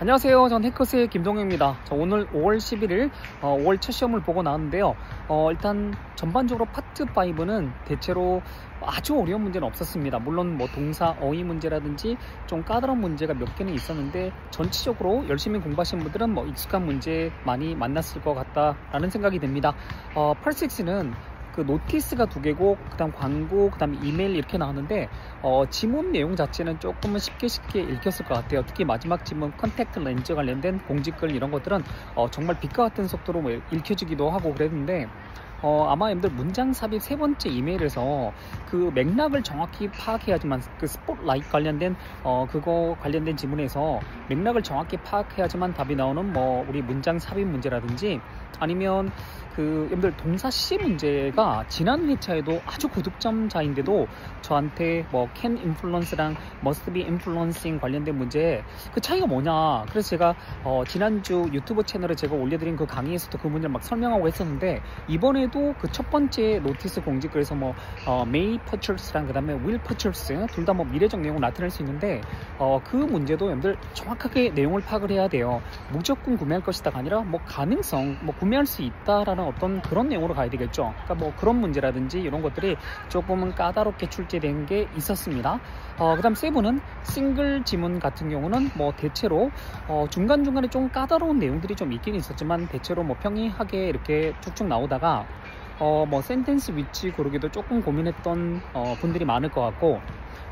안녕하세요. 전 해커스의 김동현입니다. 오늘 5월 11일 5월 첫 시험을 보고 나왔는데요. 일단 전반적으로 파트 5는 대체로 아주 어려운 문제는 없었습니다. 물론 뭐 동사, 어휘 문제라든지 좀 까다로운 문제가 몇 개는 있었는데 전체적으로 열심히 공부하신 분들은 뭐 익숙한 문제 많이 만났을 것 같다라는 생각이 듭니다. Part 6는 그 노티스가 2개고 그 다음 광고, 그 다음 이메일 이렇게 나왔는데 지문 내용 자체는 조금은 쉽게 읽혔을 것 같아요. 특히 마지막 지문 컨택트 렌즈 관련된 공지글 이런 것들은 정말 빛과 같은 속도로 뭐 읽혀지기도 하고 그랬는데 아마 여러분들 문장 삽입 3번째 이메일에서 그 맥락을 정확히 파악해야지만 그 스포트라이트 관련된 그거 관련된 지문에서 맥락을 정확히 파악해야지만 답이 나오는 뭐 우리 문장 삽입 문제라든지 아니면 그 여러분들 동사 시 문제가 지난 회차에도 아주 고득점자인데도 저한테 뭐 can influence랑 must be influencing 관련된 문제 그 차이가 뭐냐, 그래서 제가 지난주 유튜브 채널에 제가 올려드린 그 강의에서도 그 문제를 막 설명하고 했었는데, 이번에도 그 첫 번째 노티스 공지글에서 뭐 may purchase랑 그 다음에 will purchase 둘 다 뭐 미래적 내용을 나타낼 수 있는데 그 문제도 여러분들 정확하게 내용을 파악을 해야 돼요. 무조건 구매할 것이다가 아니라 뭐 가능성, 뭐 구매할 수 있다라는 어떤 그런 내용으로 가야 되겠죠. 그러니까 뭐 그런 문제라든지 이런 것들이 조금은 까다롭게 출제된 게 있었습니다. 그 다음 세븐은 싱글 지문 같은 경우는 뭐 대체로 중간중간에 좀 까다로운 내용들이 좀 있긴 있었지만 대체로 뭐 평이하게 이렇게 쭉쭉 나오다가 뭐 센텐스 위치 고르기도 조금 고민했던 분들이 많을 것 같고,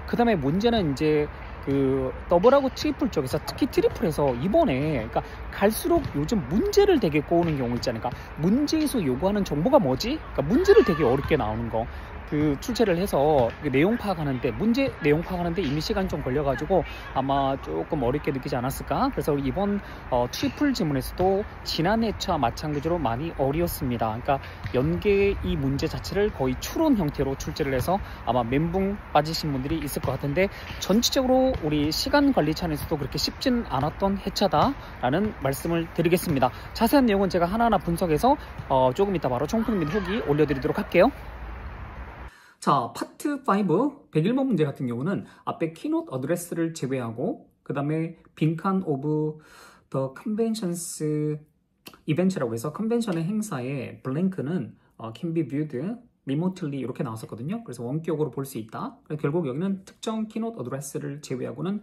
그 다음에 문제는 이제 그 더블하고 트리플 쪽에서 특히 트리플에서 이번에 그러니까 갈수록 요즘 문제를 되게 꼬우는 경우 있잖아요. 그러니까 문제에서 요구하는 정보가 뭐지? 그러니까 문제를 되게 어렵게 나오는 거. 그 출제를 해서 내용 파악하는데 문제 내용 파악하는데 이미 시간이 좀 걸려가지고 아마 조금 어렵게 느끼지 않았을까. 그래서 이번 트리플 지문에서도 지난 회차와 마찬가지로 많이 어려웠습니다. 그러니까 연계 이 문제 자체를 거의 추론 형태로 출제를 해서 아마 멘붕 빠지신 분들이 있을 것 같은데, 전체적으로 우리 시간 관리 차원에서도 그렇게 쉽진 않았던 회차다라는 말씀을 드리겠습니다. 자세한 내용은 제가 하나하나 분석해서 조금 이따 바로 총평 및 후기 올려드리도록 할게요. 자, 파트 5 101번 문제 같은 경우는 앞에 키노트 어드레스를 제외하고 그 다음에 빈칸 오브 더 컨벤션스 이벤트라고 해서 컨벤션의 행사에 블랭크는 can be viewed remotely 이렇게 나왔었거든요. 그래서 원격으로 볼 수 있다. 결국 여기는 특정 키노트 어드레스를 제외하고는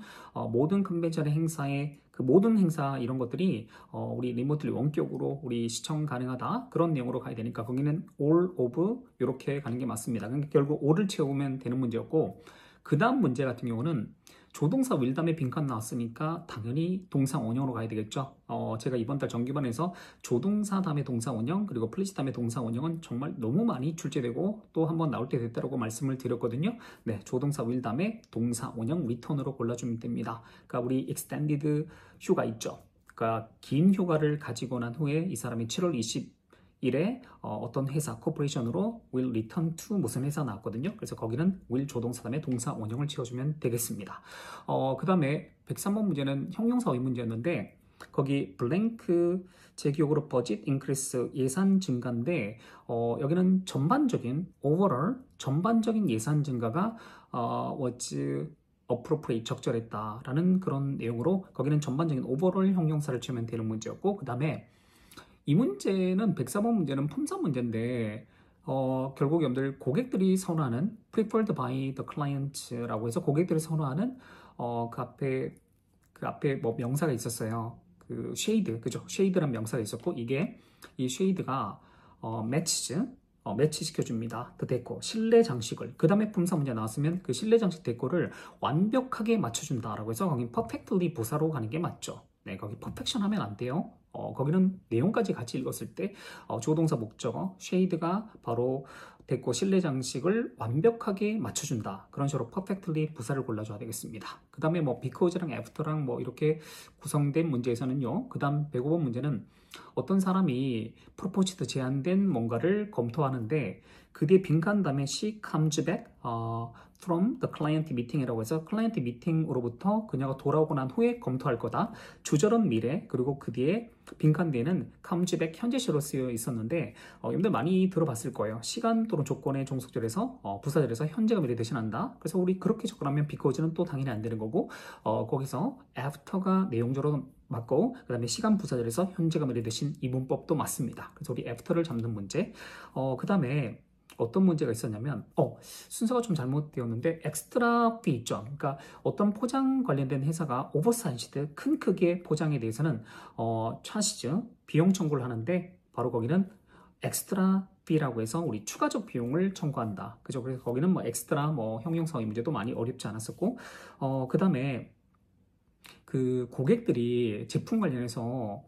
모든 컨벤션의 행사에 그 모든 행사 이런 것들이 우리 리모틀리 원격으로 우리 시청 가능하다, 그런 내용으로 가야 되니까 거기는 all of 이렇게 가는 게 맞습니다. 그러니까 결국 all을 채우면 되는 문제였고, 그 다음 문제 같은 경우는 조동사 will 다음에 빈칸 나왔으니까 당연히 동사 원형으로 가야 되겠죠. 제가 이번 달 정규반에서 조동사 다음에 동사 원형 그리고 플리스 다음에 동사 원형은 정말 너무 많이 출제되고 또 한번 나올 때 됐다라고 말씀을 드렸거든요. 네, 조동사 will 다음에 동사 원형 return으로 골라주면 됩니다. 그러니까 우리 extended 휴가 있죠. 그러니까 긴 휴가를 가지고 난 후에 이 사람이 7월 20일에 어떤 회사, 코퍼레이션으로 will return to 무슨 회사 나왔거든요. 그래서 거기는 will 조동사 다음에 동사 원형을 채워주면 되겠습니다. 그 다음에 103번 문제는 형용사 어휘 문제였는데 거기 blank 제 기억으로 budget increase 예산 증가인데 여기는 전반적인 overall 전반적인 예산 증가가 was appropriate 적절했다라는 그런 내용으로 거기는 전반적인 overall 형용사를 채우면 되는 문제였고, 그 다음에 이 문제는 104번 문제는 품사 문제인데 결국 여러분들 고객들이 선호하는 preferred by the client라고 해서 고객들이 선호하는 그 앞에 뭐 명사가 있었어요. 그 shade, 그죠? shade란 명사가 있었고 이게 이 shade가 매치 시켜줍니다. the decor, 실내 장식을. 그 다음에 품사 문제 나왔으면 그 실내 장식 데코를 완벽하게 맞춰준다라고 해서 거기 perfectly 부사로 가는 게 맞죠. 네, 거기 perfection 하면 안 돼요. 거기는 내용까지 같이 읽었을 때 조동사 목적어 shade가 바로 데코 실내 장식을 완벽하게 맞춰준다. 그런 식으로 perfectly 부사를 골라줘야 되겠습니다. 그 다음에 뭐 because랑 after랑 뭐 이렇게 구성된 문제에서는요. 그 다음 105번 문제는 어떤 사람이 프로포즈드 제한된 뭔가를 검토하는데 그 뒤에 빈칸 다음에 she comes back from the client meeting이라고 해서 클라이언트 미팅으로부터 그녀가 돌아오고 난 후에 검토할 거다. 주절은 미래, 그리고 그 뒤에 빈칸 뒤에는 comes back 현재시로 쓰여 있었는데 여러분들 많이 들어봤을 거예요. 시간 또는 조건의 종속절에서 부사절에서 현재가 미래 대신한다. 그래서 우리 그렇게 접근하면 because는 또 당연히 안 되는 거고 거기서 after가 내용적으로 맞고 그 다음에 시간 부사절에서 현재가 미래 대신 이 문법도 맞습니다. 그래서 우리 after를 잡는 문제. 그 다음에 어떤 문제가 있었냐면 순서가 좀 잘못되었는데 엑스트라 피 있죠. 그러니까 어떤 포장 관련된 회사가 오버사이즈드 큰 크기의 포장에 대해서는 차시즈 비용 청구를 하는데 바로 거기는 엑스트라 피라고 해서 우리 추가적 비용을 청구한다. 그죠? 그래서 거기는 뭐 엑스트라 뭐 형용사 문제도 많이 어렵지 않았었고 그 다음에 그 고객들이 제품 관련해서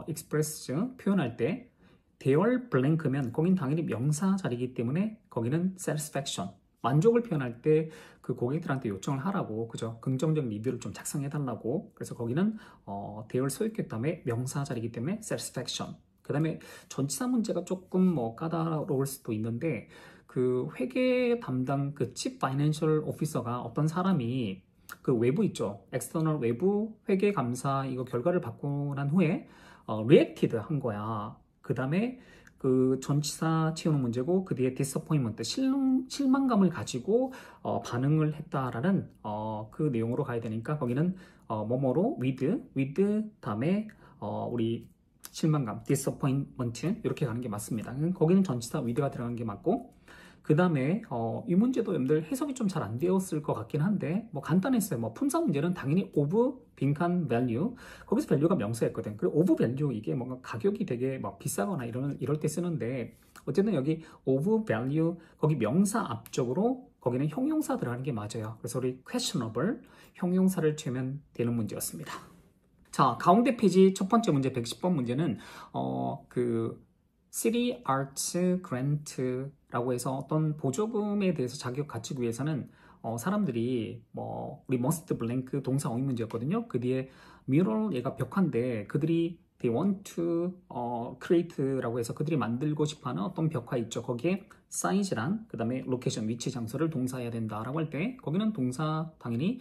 익스프레스 표현할 때 대열 블랭크면 거긴 당연히 명사 자리이기 때문에 거기는 satisfaction 만족을 표현할 때 그 고객들한테 요청을 하라고 그죠? 긍정적 리뷰를 좀 작성해 달라고. 그래서 거기는 대열 소유격 다음에 명사 자리이기 때문에 satisfaction. 그 다음에 전치사 문제가 조금 뭐 까다로울 수도 있는데 그 회계 담당 그 chief financial officer가 어떤 사람이 그 외부 있죠. external 외부 회계 감사 이거 결과를 받고 난 후에 reacted 한 거야. 그 다음에 그 전치사 채우는 문제고 그 뒤에 disappointment 실망감을 가지고 반응을 했다라는 그 내용으로 가야 되니까 거기는 뭐뭐로 with 다음에 우리 실망감 disappointment 이렇게 가는 게 맞습니다. 거기는 전치사 with가 들어간 게 맞고 그 다음에 이 문제도 여러분들 해석이 좀 잘 안 되었을 것 같긴 한데 뭐 간단했어요. 뭐 품사 문제는 당연히 of 빈칸 value 거기서 value가 명사였거든. 그리고 of value 이게 뭔가 가격이 되게 막 비싸거나 이럴 때 쓰는데 어쨌든 여기 of value 거기 명사 앞쪽으로 거기는 형용사 들어가는 게 맞아요. 그래서 우리 questionable 형용사를 채우면 되는 문제였습니다. 자, 가운데 페이지 첫 번째 문제 110번 문제는 그 City Arts Grant라고 해서 어떤 보조금에 대해서 자격 갖추기 위해서는 사람들이 뭐 우리 must blank 동사 어휘 문제였거든요. 그 뒤에 mural 얘가 벽화인데 그들이 they want to create라고 해서 그들이 만들고 싶어하는 어떤 벽화 있죠. 거기에 size랑 그 다음에 location 위치 장소를 동사해야 된다라고 할 때 거기는 동사 당연히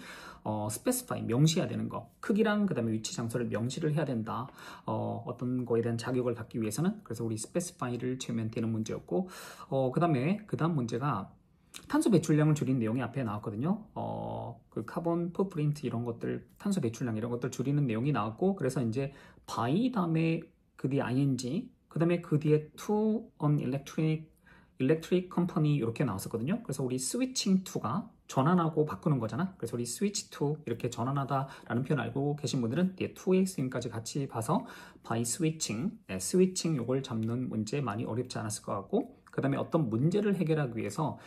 specify 명시해야 되는 거 크기랑 그 다음에 위치 장소를 명시를 해야 된다. 어떤 거에 대한 자격을 갖기 위해서는 그래서 우리 specify를 채우면 되는 문제였고 그 다음 문제가 탄소 배출량을 줄인 내용이 앞에 나왔거든요. 그 카본 풋프린트 이런 것들, 탄소 배출량 이런 것들 줄이는 내용이 나왔고, 그래서 이제 by 다음에 그 뒤에 ing, 그 다음에 그 뒤에 to an electric company 이렇게 나왔었거든요. 그래서 우리 switching to가 전환하고 바꾸는 거잖아. 그래서 우리 switch to 이렇게 전환하다라는 표현 알고 계신 분들은 뒤에 to의 쓰임까지 같이 봐서 by switching, switching 요걸 잡는 문제 많이 어렵지 않았을 것 같고, 그 다음에 어떤 문제를 해결하기 위해서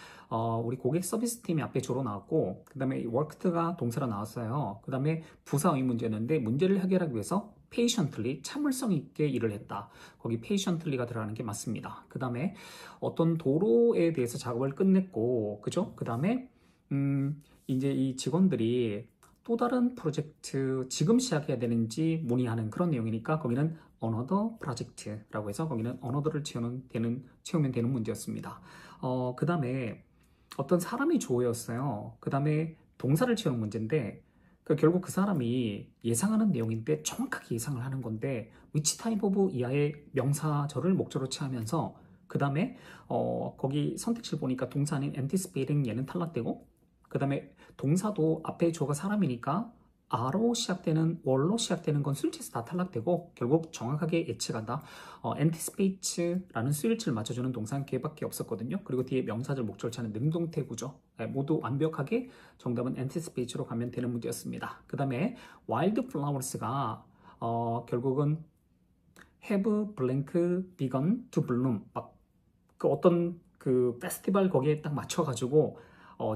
우리 고객 서비스 팀이 앞에 주로 나왔고 그 다음에 worked가 동사로 나왔어요. 그 다음에 부사의 문제였는데 문제를 해결하기 위해서 patiently 참을성 있게 일을 했다. 거기 patiently가 들어가는 게 맞습니다. 그 다음에 어떤 도로에 대해서 작업을 끝냈고 그죠? 그 다음에 이제 이 직원들이 또 다른 프로젝트 지금 시작해야 되는지 문의하는 그런 내용이니까 거기는 another project라고 해서 거기는 another를 채우면 되는 문제였습니다. 그 다음에 어떤 사람이 주어였어요. 그 다음에 동사를 채우는 문제인데 결국 그 사람이 예상하는 내용인데 정확하게 예상을 하는 건데 which type of 이하의 명사절을 목적으로 취하면서 그 다음에 거기 선택지를 보니까 동사 아닌 anticipating 얘는 탈락되고 그 다음에 동사도 앞에 주어가 사람이니까 R로 시작되는, 월로 시작되는 건 수일치에서 다 탈락되고 결국 정확하게 예측한다. anticipate라는 수일치를 맞춰주는 동사는 걔밖에 없었거든요. 그리고 뒤에 명사절 목적어차는 능동태구죠. 모두 완벽하게 정답은 anticipate로 가면 되는 문제였습니다. 그 다음에 wildflowers가 결국은 have blank begun to bloom 막 그 어떤 그 페스티벌 거기에 딱 맞춰가지고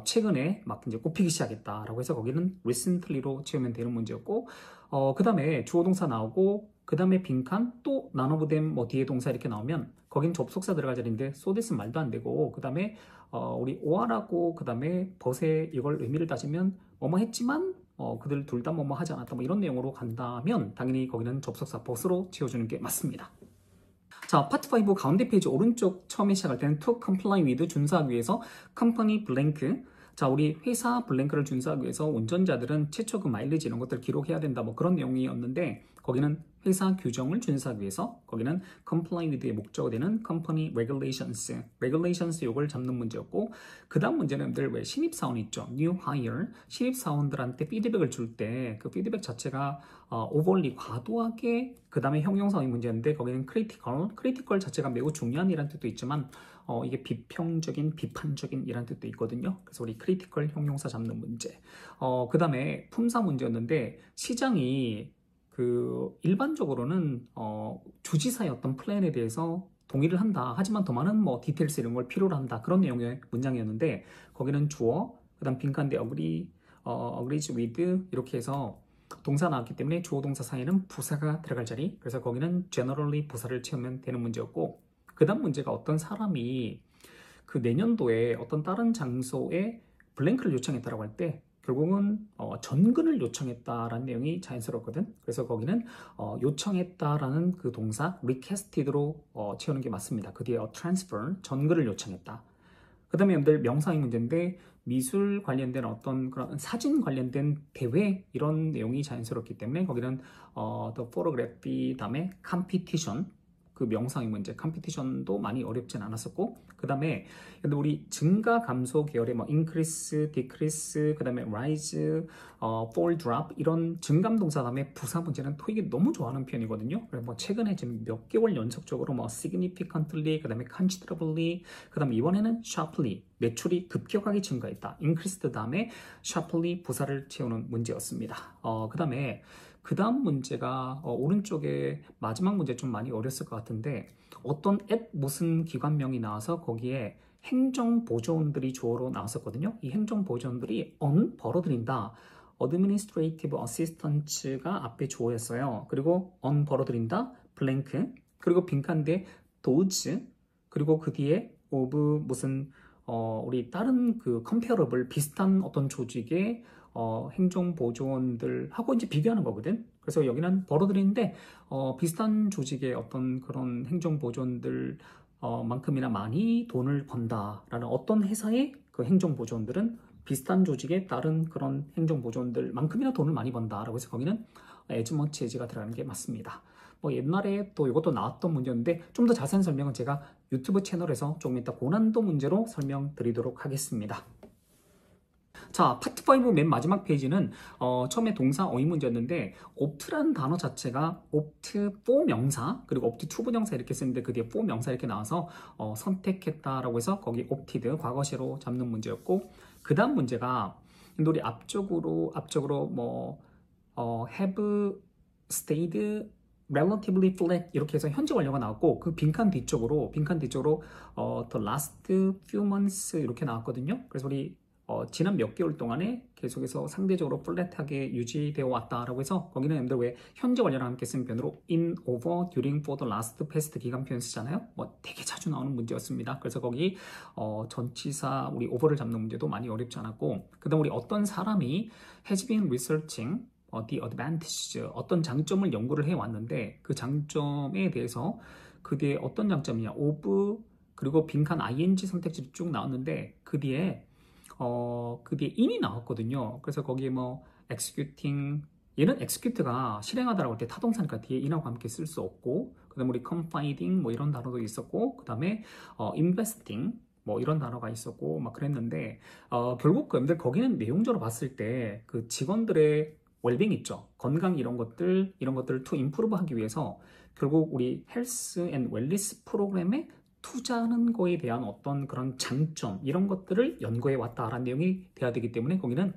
최근에 막 이제 꽃피기 시작했다라고 해서 거기는 recently로 채우면 되는 문제였고 그 다음에 주어 동사 나오고 그 다음에 빈칸 또 none of them 뭐 뒤에 동사 이렇게 나오면 거긴 접속사 들어갈 자리인데 so this 말도 안 되고 그 다음에 우리 or하고 그 다음에 but의 이걸 의미를 따지면 뭐뭐 했지만 그들 둘 다 뭐뭐 하지 않았다 뭐 이런 내용으로 간다면 당연히 거기는 접속사 but로 채워주는 게 맞습니다. 자, 파트 5 가운데 페이지 오른쪽 처음에 시작할 때는 to comply with 준수하기 위해서 company blank 자, 우리 회사 블랭크를 준수하기 위해서 운전자들은 최초 그 마일리지 이런 것들 기록해야 된다. 뭐 그런 내용이었는데 거기는 회사 규정을 준수하기 위해서 거기는 comply with의 목적어 되는 company regulations 요걸 잡는 문제였고 그 다음 문제는 왜 신입사원 있죠. new hire 신입사원들한테 피드백을 줄 때 그 피드백 자체가 overly 과도하게 그 다음에 형용사의 문제인데 거기는 critical 자체가 매우 중요한 이란 뜻도 있지만 이게 비평적인, 비판적인 이란 뜻도 있거든요. 그래서 우리 크리티컬 형용사 잡는 문제. 그 다음에 품사 문제였는데 시장이 그 일반적으로는 주지사의 어떤 플랜에 대해서 동의를 한다. 하지만 더 많은 뭐 디테일스 이런 걸 필요로 한다. 그런 내용의 문장이었는데 거기는 주어, 그 다음 빈칸대 agrees with 이렇게 해서 동사 나왔기 때문에 주어 동사 사이에는 부사가 들어갈 자리. 그래서 거기는 generally 부사를 채우면 되는 문제였고 그 다음 문제가 어떤 사람이 그 내년도에 어떤 다른 장소에 블랭크를 요청했다라고 할 때 결국은 전근을 요청했다라는 내용이 자연스럽거든. 그래서 거기는 요청했다라는 그 동사 requested로 채우는 게 맞습니다. 그 뒤에 transfer 전근을 요청했다. 그 다음에 여러분들 명사의 문제인데 미술 관련된 어떤 그런 사진 관련된 대회 이런 내용이 자연스럽기 때문에 거기는 the photography 다음에 competition 그 명상의 문제, 컴피티션도 많이 어렵진 않았었고 그 다음에 우리 증가 감소 계열의 뭐 increase, decrease, 그 다음에 rise, fall, drop 이런 증감 동사 다음에 부사 문제는 토익이 너무 좋아하는 편이거든요. 그래서 뭐 최근에 지금 몇 개월 연속적으로 뭐 significantly, 그 다음에 considerably, 그 다음에 이번에는 sharply 매출이 급격하게 증가했다. increased 다음에 sharply 부사를 채우는 문제였습니다. 그 다음 문제가 오른쪽에 마지막 문제 좀 많이 어렸을 것 같은데 어떤 앱 무슨 기관명이 나와서 거기에 행정보조원들이 주어로 나왔었거든요. 이 행정보조원들이 벌어들인다. administrative assistance가 앞에 주어였어요. 그리고 벌어들인다. blank 그리고 빈칸대 those 그리고 그 뒤에 of 무슨 우리 다른 그 comparable 비슷한 어떤 조직의 행정보조원들하고 이제 비교하는 거거든. 그래서 여기는 벌어들이는데 비슷한 조직의 어떤 그런 행정보조원들 만큼이나 많이 돈을 번다라는 어떤 회사의 그 행정보조원들은 비슷한 조직의 다른 그런 행정보조원들 만큼이나 돈을 많이 번다라고 해서 거기는 as much as가 들어가는 게 맞습니다. 뭐 옛날에 또 이것도 나왔던 문제인데 좀 더 자세한 설명은 제가 유튜브 채널에서 조금 이따 고난도 문제로 설명드리도록 하겠습니다. 자, 파트 5 맨 마지막 페이지는 처음에 동사 어휘 문제였는데 opt라는 단어 자체가 opt for 명사 그리고 opt to 부정사 이렇게 쓰는데 그 뒤에 for 명사 이렇게 나와서 선택했다라고 해서 거기 opted 과거시로 잡는 문제였고 그 다음 문제가 우리 앞쪽으로 뭐 have stayed relatively flat 이렇게 해서 현재 완료가 나왔고 그 빈칸 뒤쪽으로 the last few months 이렇게 나왔거든요. 그래서 우리 지난 몇 개월 동안에 계속해서 상대적으로 플랫하게 유지되어 왔다라고 해서 거기는 여러분들 왜 현재 완료랑 함께 쓰는 편으로 in, over, during, for the last, past 기간 표현 쓰잖아요. 뭐 되게 자주 나오는 문제였습니다. 그래서 거기 전치사 우리 over를 잡는 문제도 많이 어렵지 않았고 그 다음 우리 어떤 사람이 has been researching the advantage 어떤 장점을 연구를 해왔는데 그 장점에 대해서 그 뒤에 어떤 장점이냐 of 그리고 빈칸 ing 선택지로 쭉 나왔는데 그 뒤에 in이 나왔거든요. 그래서 거기에 뭐 executing 얘는 execute가 실행하다라고 할 때 타동사니까 뒤에 in하고 함께 쓸 수 없고 그 다음에 우리 confiding 뭐 이런 단어도 있었고 그 다음에 investing 뭐 이런 단어가 있었고 막 그랬는데 결국 여러분들 거기는 내용적으로 봤을 때 그 직원들의 웰빙 있죠. 건강 이런 것들을 to improve 하기 위해서 결국 우리 헬스 앤 웰니스 프로그램에 투자하는 거에 대한 어떤 그런 장점 이런 것들을 연구해 왔다라는 내용이 돼야 되기 때문에 거기는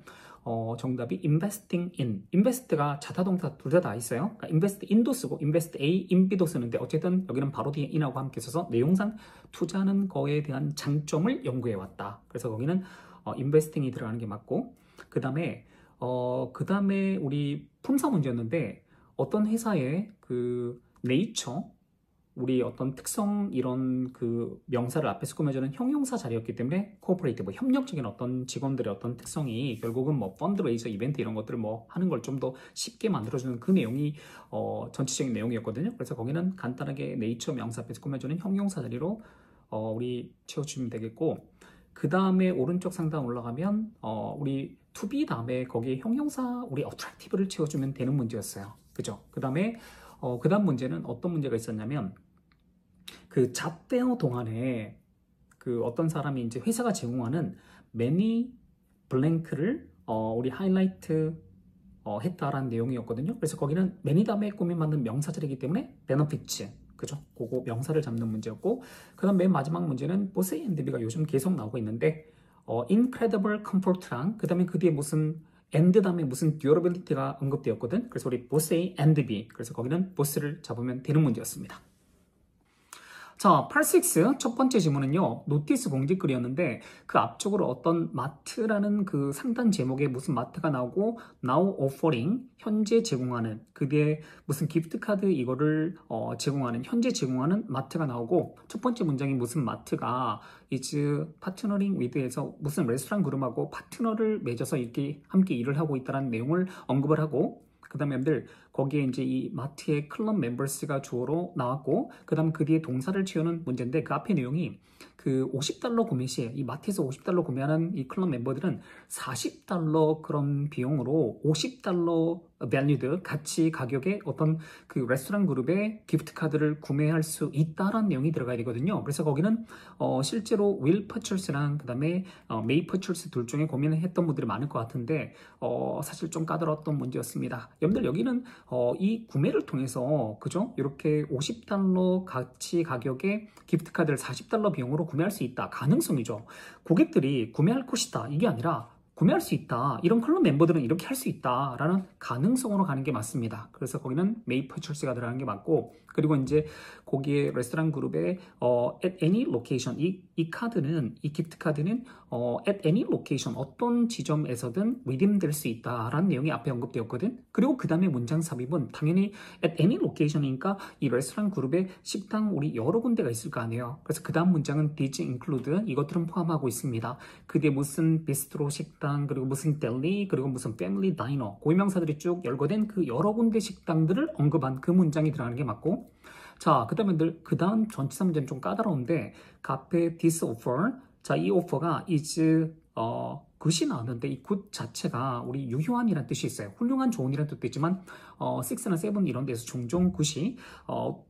정답이 investing in invest가 자타동사 둘 다 있어요. 그러니까 invest in도 쓰고 invest A, in B도 쓰는데 어쨌든 여기는 바로 뒤에 in하고 함께 써서 내용상 투자하는 거에 대한 장점을 연구해 왔다. 그래서 거기는 investing이 들어가는 게 맞고 그 다음에 우리 품사 문제였는데 어떤 회사의 그 네이처 우리 어떤 특성 이런 그 명사를 앞에서 꾸며주는 형용사 자리였기 때문에 코퍼레이티브 뭐 협력적인 어떤 직원들의 어떤 특성이 결국은 뭐 펀드레이저 이벤트 이런 것들을 뭐 하는 걸 좀 더 쉽게 만들어주는 그 내용이 전체적인 내용이었거든요. 그래서 거기는 간단하게 네이처 명사 앞에서 꾸며주는 형용사 자리로 우리 채워주시면 되겠고 그 다음에 오른쪽 상단 올라가면 우리 to be 다음에 거기에 형용사 우리 attractive를 채워주면 되는 문제였어요. 그죠? 그 다음에 그 다음 문제는 어떤 문제가 있었냐면 그 잡대어 동안에 그 어떤 사람이 이제 회사가 제공하는 many blank를 우리 하이라이트 했다라는 내용이었거든요. 그래서 거기는 many 다음에 꾸며 만든 명사절이기 때문에 benefits, 그죠? 그거 명사를 잡는 문제였고, 그 다음 맨 마지막 문제는 both A and B가 요즘 계속 나오고 있는데 incredible comfort랑 그 다음에 그 뒤에 무슨 and 다음에 무슨 durability가 언급되었거든. 그래서 우리 both A and B, 그래서 거기는 both를 잡으면 되는 문제였습니다. 자, 86 첫 번째 지문은요, 노티스 공지글이었는데 그 앞쪽으로 어떤 마트라는 그 상단 제목에 무슨 마트가 나오고 now offering, 현재 제공하는, 그게 무슨 기프트카드 이거를 제공하는, 현재 제공하는 마트가 나오고, 첫 번째 문장이 무슨 마트가 is partnering with에서 무슨 레스토랑 그룹하고 파트너를 맺어서 이렇게 함께 일을 하고 있다는 내용을 언급을 하고, 그 다음에 여러분들 거기에 이제 이 마트의 클럽 멤버스가 주어로 나왔고, 그 다음 그 뒤에 동사를 채우는 문제인데 그 앞에 내용이 그 $50 구매 시에 이 마트에서 $50 구매하는 이 클럽 멤버들은 $40 그런 비용으로 $50 valued 가치 가격의 어떤 그 레스토랑 그룹의 기프트 카드를 구매할 수 있다라는 내용이 들어가야 되거든요. 그래서 거기는 실제로 will purchase랑 그 다음에 may purchase 둘 중에 고민을 했던 분들이 많을 것 같은데 사실 좀 까다로웠던 문제였습니다. 여러분들 여기는 이 구매를 통해서 그죠? 이렇게 $50 가치 가격의 기프트 카드를 $40 비용으로 구매할 수 있다. 가능성이죠. 고객들이 구매할 것이다. 이게 아니라 구매할 수 있다. 이런 클럽 멤버들은 이렇게 할 수 있다라는 가능성으로 가는 게 맞습니다. 그래서 거기는 may purchase가 들어가는 게 맞고, 그리고 이제 거기에 레스토랑 그룹에 at any location 이 카드는 이 기프트 카드는 at any location 어떤 지점에서든 redeem될 수 있다라는 내용이 앞에 언급되었거든. 그리고 그 다음에 문장 삽입은 당연히 at any location이니까 이 레스토랑 그룹에 식당 우리 여러 군데가 있을 거 아니에요. 그래서 그 다음 문장은 these include 이것들은 포함하고 있습니다. 그게 무슨 비스트로 식당, 그리고 무슨 델리, 그리고 무슨 패밀리 다이너, 고유명사들이 쭉 열거된 그 여러 군데 식당들을 언급한 그 문장이 들어가는 게 맞고, 자, 그 다음 전치사 문제는 좀 까다로운데 그 앞에 this offer, 자, 이 오퍼가 is 굿이 나왔는데 이 굿 자체가 우리 유효한이라는 뜻이 있어요. 훌륭한, 좋은이라는 뜻도 있지만 6나 7 이런 데서 종종 굿이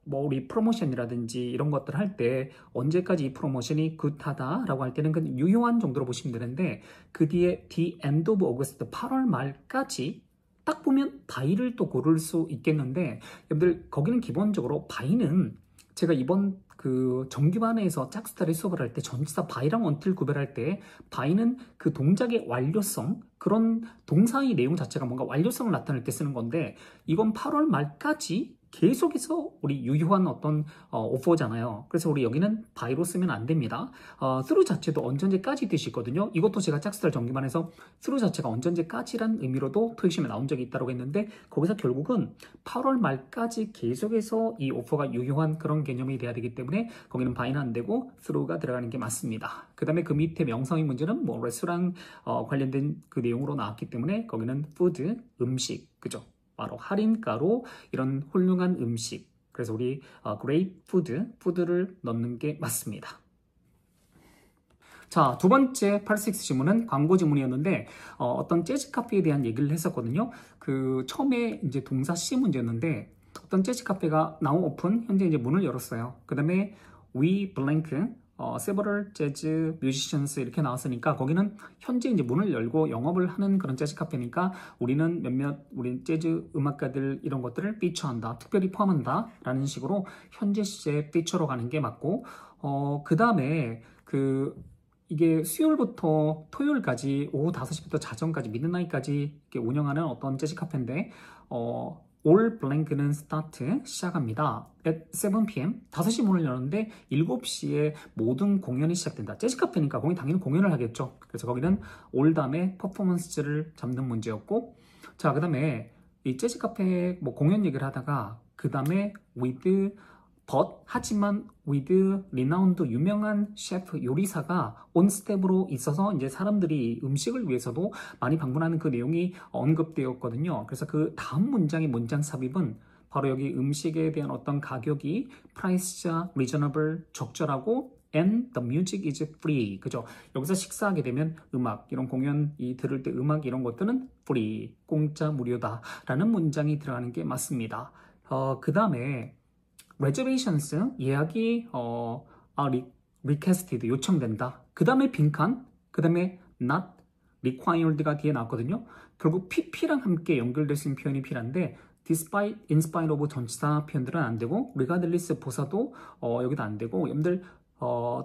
뭐 우리 프로모션이라든지 이런 것들 할 때 언제까지 이 프로모션이 굿하다라고 할 때는 그 유효한 정도로 보시면 되는데, 그 뒤에 the end of August 8월 말까지 딱 보면 by를 또 고를 수 있겠는데, 여러분들 거기는 기본적으로 by는 제가 이번 그 정규반에서 짝스타리 수업을 할 때 전치사 by랑 until 구별할 때 by는 그 동작의 완료성, 그런 동사의 내용 자체가 뭔가 완료성을 나타낼 때 쓰는 건데, 이건 8월 말까지 계속해서 우리 유효한 어떤 오퍼잖아요. 그래서 우리 여기는 by로 쓰면 안 됩니다. through 자체도 언제까지 뜻이 있거든요. 이것도 제가 짝스타리 정규반에서 through 자체가 언제까지란 의미로도 토익 시험에 나온 적이 있다고 했는데, 거기서 결국은 8월 말까지 계속해서 이 오퍼가 유효한 그런 개념이 돼야 되기 때문에 거기는 by는 안 되고 through가 들어가는 게 맞습니다. 그 다음에 그 밑에 명사의 문제는 뭐 레스토랑 관련된 그 내용으로 나왔기 때문에 거기는 food, 음식, 그죠? 바로 할인가로 이런 훌륭한 음식, 그래서 우리 great food, 푸드를 넣는 게 맞습니다. 자, 두 번째 86 지문은 광고 지문이었는데 어떤 재즈 카페에 대한 얘기를 했었거든요. 그 처음에 이제 동사 C 문제였는데 어떤 재즈 카페가 now open, 현재 이제 문을 열었어요. 그 다음에 we blank several jazz musicians 이렇게 나왔으니까 거기는 현재 이제 문을 열고 영업을 하는 그런 재즈 카페니까 우리는 우리 재즈 음악가들 이런 것들을 피처한다, 특별히 포함한다 라는 식으로 현재 시제 피처로 가는 게 맞고, 그 다음에 이게 수요일부터 토요일까지 오후 5시부터 자정까지 미드나잇까지 이렇게 운영하는 어떤 재즈 카페인데 all blank는 start 시작합니다. at 7 p.m. 5시 문을 여는데 7시에 모든 공연이 시작된다. 재즈 카페니까 거기 당연히 공연을 하겠죠. 그래서 거기는 all 다음에 퍼포먼스를 잡는 문제였고, 자, 그 다음에 이 재즈 카페 뭐 공연 얘기를 하다가 그 다음에 with but 하지만 with renowned 유명한 셰프 요리사가 on step으로 있어서 이제 사람들이 음식을 위해서도 많이 방문하는 그 내용이 언급되었거든요. 그래서 그 다음 문장의 문장 삽입은 바로 여기 음식에 대한 어떤 가격이 price자 reasonable 적절하고 and the music is free. 그죠? 여기서 식사하게 되면 음악, 이런 공연 들을 때 음악 이런 것들은 free, 공짜 무료다 라는 문장이 들어가는 게 맞습니다. 그 다음에 reservations, 예약이 requested, 요청된다. 그 다음에 빈칸, 그 다음에 not required가 뒤에 나왔거든요. 결국 PP랑 함께 연결될 수 있는 표현이 필요한데 despite, in spite of 전치사 표현들은 안 되고 regardless 보사도 여기도 안 되고 여러분들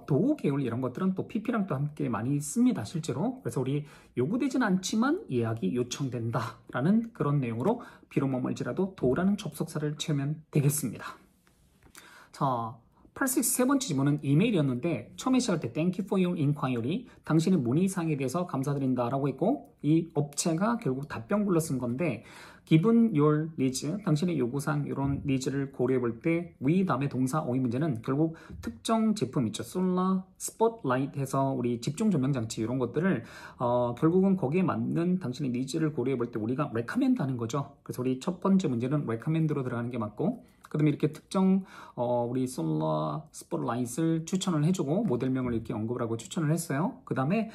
도구 계열 이런 것들은 또 PP랑 또 함께 많이 씁니다 실제로. 그래서 우리 요구되진 않지만 예약이 요청된다 라는 그런 내용으로 비록 머물지라도 도라는 접속사를 채우면 되겠습니다. 자, 86 세 번째 질문은 이메일이었는데 처음에 시작할 때 Thank you for your inquiry, 당신의 문의사항에 대해서 감사드린다 라고 했고 이 업체가 결국 답변글로 쓴 건데 Given your needs, 당신의 요구사항 이런 needs를 고려해 볼 때 we 다음에 동사 어휘 문제는 결국 특정 제품 있죠. 솔라, 스포트라이트 해서 우리 집중 조명 장치 이런 것들을 결국은 거기에 맞는 당신의 needs를 고려해 볼 때 우리가 recommend 하는 거죠. 그래서 우리 첫 번째 문제는 recommend로 들어가는 게 맞고 그 다음에 이렇게 특정 우리 솔라 스포트라이트를 추천을 해주고 모델명을 이렇게 언급을 하고 추천을 했어요. 그 다음에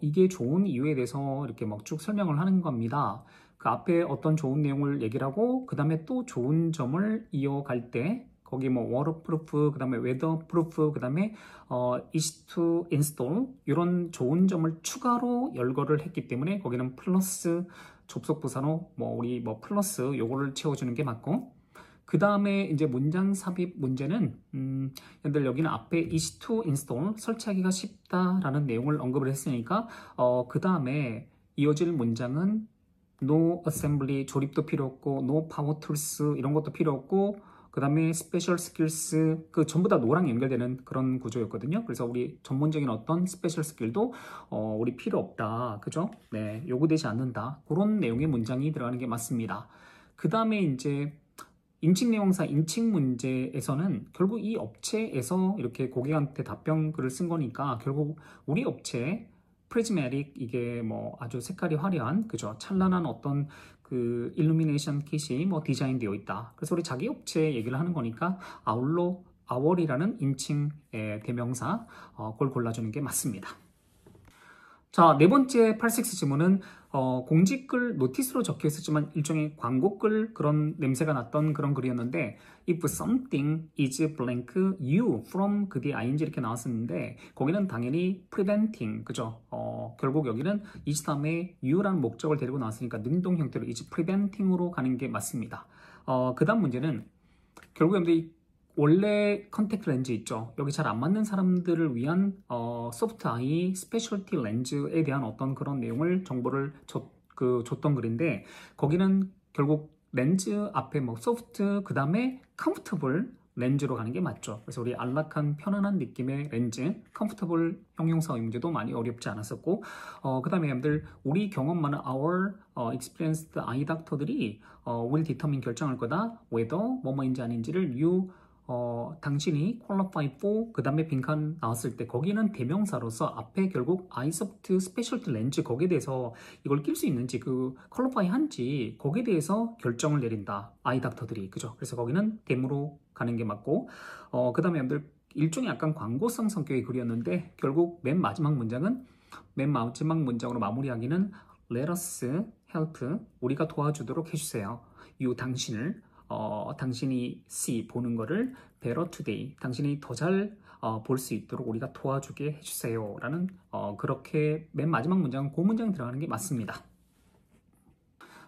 이게 좋은 이유에 대해서 이렇게 막 쭉 설명을 하는 겁니다. 그 앞에 어떤 좋은 내용을 얘기를 하고 그 다음에 또 좋은 점을 이어갈 때 거기 뭐 waterproof, 그 다음에 weatherproof, 그 다음에 easy to install 이런 좋은 점을 추가로 열거를 했기 때문에 거기는 플러스 접속부사로 우리 플러스 요거를 채워주는 게 맞고 그 다음에 이제 문장 삽입 문제는 여러분들 여기는 앞에 easy to install 설치하기가 쉽다라는 내용을 언급을 했으니까 그 다음에 이어질 문장은 no assembly 조립도 필요 없고 no power tools 이런 것도 필요 없고 그 다음에 special skills 그 전부 다 no랑 연결되는 그런 구조였거든요. 그래서 우리 전문적인 어떤 special skill도 우리 필요 없다. 그죠? 네, 요구되지 않는다. 그런 내용의 문장이 들어가는 게 맞습니다. 그 다음에 이제 인칭 내용사 인칭 문제에서는 결국 이 업체에서 이렇게 고객한테 답변글을 쓴 거니까 결국 우리 업체 프리즈매틱 이게 아주 색깔이 화려한 그죠 찬란한 어떤 그 일루미네이션 킷이 디자인되어 있다. 그래서 우리 자기 업체 얘기를 하는 거니까 아울이라는 인칭의 대명사 그걸 골라주는 게 맞습니다. 자, 네 번째 86 질문은 공지글 노티스로 적혀 있었지만 일종의 광고글 그런 냄새가 났던 그런 글이었는데 if something is blank you from 그 뒤에 ing 이렇게 나왔었는데 거기는 당연히 preventing 그죠? 결국 여기는 is 다음에 you라는 목적을 데리고 나왔으니까 능동 형태로 is preventing으로 가는 게 맞습니다. 그 다음 문제는 결국 여러분들이 원래 컨택트 렌즈 있죠. 여기 잘 안 맞는 사람들을 위한 소프트 아이 스페셜티 렌즈에 대한 어떤 그런 내용을 정보를 줬던 글인데 거기는 결국 렌즈 앞에 소프트 그 다음에 컴포터블 렌즈로 가는 게 맞죠. 그래서 우리 안락한 편안한 느낌의 렌즈 컴포터블 형용사 문제도 많이 어렵지 않았었고 그 다음에 여러분들 우리 경험 많은 our experienced eye doctor들이 will determine 결정할 거다. whether 뭐뭐인지 아닌지를 you 당신이 qualify for 그 다음에 빈칸 나왔을 때 거기는 대명사로서 앞에 결국 아이소프트 스페셜티 렌즈 거기에 대해서 이걸 낄 수 있는지 그 qualify 한지 거기에 대해서 결정을 내린다 아이닥터들이 그죠. 그래서 거기는 댐으로 가는 게 맞고 그 다음에 여러분들 일종의 약간 광고성 성격의 글이었는데 결국 맨 마지막 문장은 맨 마지막 문장으로 마무리하기는 let us help 우리가 도와주도록 해주세요. you 당신을 당신이 see 보는 거를 better today 당신이 더 잘 볼 수 있도록 우리가 도와주게 해주세요 라는 그렇게 맨 마지막 문장은 그 문장이 들어가는 게 맞습니다.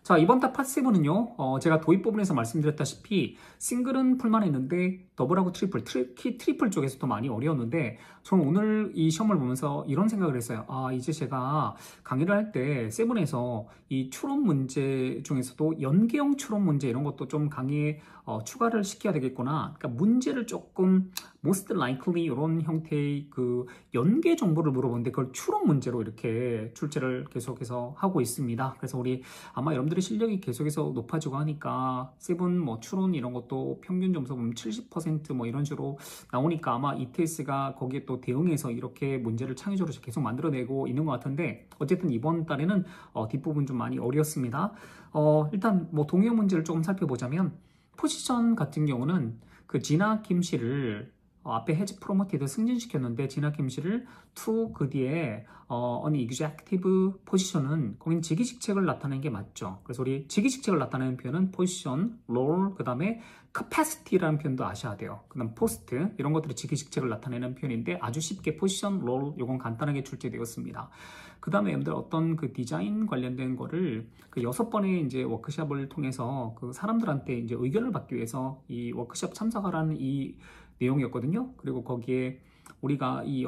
자, 이번 탑 팟7은요 제가 도입 부분에서 말씀드렸다시피 싱글은 풀만했는데 더블하고 트리플 특히 트리플 쪽에서도 많이 어려웠는데 저는 오늘 이 시험을 보면서 이런 생각을 했어요. 이제 제가 강의를 할 때 세븐에서 이 추론 문제 중에서도 연계형 추론 문제 이런 것도 좀 강의에 추가를 시켜야 되겠구나. 그러니까 문제를 조금 most likely 이런 형태의 그 연계 정보를 물어보는데 그걸 추론 문제로 이렇게 출제를 계속해서 하고 있습니다. 그래서 우리 아마 여러분들의 실력이 계속해서 높아지고 하니까 세븐 추론 이런 것도 평균 점수 보면 70% 이런 식으로 나오니까 아마 ETS가 거기에 또 대응해서 이렇게 문제를 창의적으로 계속 만들어내고 있는 것 같은데 어쨌든 이번 달에는 뒷부분 좀 많이 어려웠습니다. 일단 동요 문제를 조금 살펴보자면 포지션 같은 경우는 그 진아 김 씨를 앞에 has promoted 승진시켰는데 진학 임시를 to 그 뒤에 on executive position은 거긴 직위직책을 나타내는 게 맞죠. 그래서 우리 직위직책을 나타내는 표현은 position, role, 그 다음에 capacity라는 표현도 아셔야 돼요. 그 다음 post 이런 것들이 직위직책을 나타내는 표현인데 아주 쉽게 position, role 요건 간단하게 출제되었습니다. 그 다음에 여러분들 어떤 그 디자인 관련된 거를 그 6번의 이제 워크숍을 통해서 그 사람들한테 이제 의견을 받기 위해서 이 워크숍 참석하라는 이 내용이었거든요. 그리고 거기에 우리가 이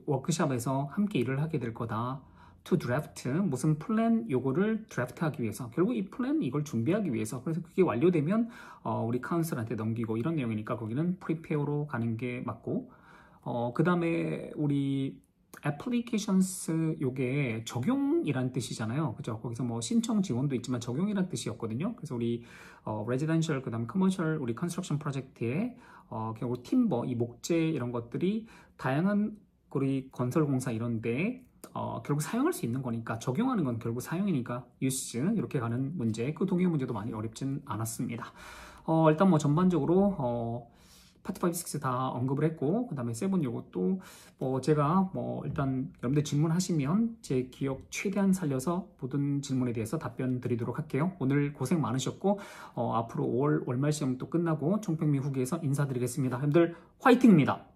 워크숍에서 함께 일을 하게 될 거다. to draft 무슨 플랜 요거를 드래프트 하기 위해서 결국 이 플랜 이걸 준비하기 위해서 그래서 그게 완료되면 우리 카운슬한테 넘기고 이런 내용이니까 거기는 prepare로 가는 게 맞고 그 다음에 우리 applications 요게 적용이란 뜻이잖아요. 그죠? 거기서 뭐 신청 지원도 있지만 적용이란 뜻이었거든요. 그래서 우리 residential 그다음 commercial 우리 construction 프로젝트에 결국 팀버 이 목재 이런 것들이 다양한 우리 건설공사 이런데 결국 사용할 수 있는 거니까 적용하는 건 결국 사용이니까 use 이렇게 가는 문제 그 동의 문제도 많이 어렵진 않았습니다. 일단 뭐 전반적으로 파트 5, 6 다 언급을 했고 그 다음에 7 요것도 제가 일단 여러분들 질문하시면 제 기억 최대한 살려서 모든 질문에 대해서 답변 드리도록 할게요. 오늘 고생 많으셨고 앞으로 5월 월말 시험 또 끝나고 총평미 후기에서 인사드리겠습니다. 여러분들 화이팅입니다.